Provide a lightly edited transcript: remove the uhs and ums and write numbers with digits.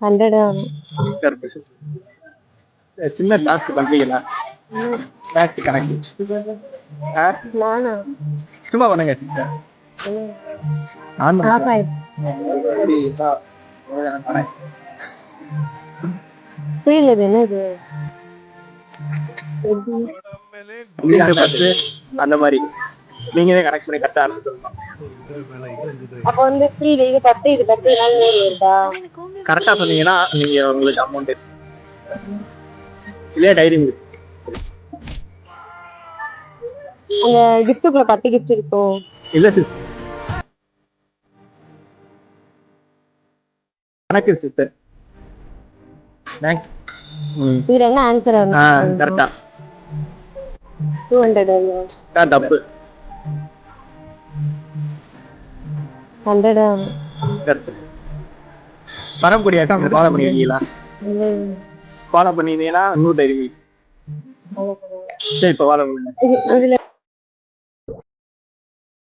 100 சின்ன டாஸ்க் பண்றீங்களா? மேக்ஸ் கணக்கு நானா சும்மா பண்ணுங்க. ஆஃப் ஆயிடுச்சு. புரியல இது என்னது? அந்த மாதிரி நீங்க கனெக்ட் பண்ணி கரெக்டா சொல்லணும். அப்ப வந்து புரியல, இது 10 இது 10 இதனால 100 வருதா? கரெக்டா சொன்னீங்கன்னா நீங்க உங்களுக்கு அமௌண்ட் இல்லையா டைரி மில்க். அந்த கிஃப்ட்டுக்குள்ள 10 கிஃப்ட் இருக்கும். இல்ல சிஸ்டர், கணக்கு சிஸ்டர். இதுல என்ன ஆன்சர் கரெக்டா 200 தப்பு 100 கரெக்ட். வரக்கூடிய ஃபாலோ பண்ணிருக்கீங்களா? ஃபாலோ பண்ணிருந்தீங்கன்னா 100 டைரி மில்க். சரி, இப்போ ஃபாலோ பண்ணுங்க. இதுல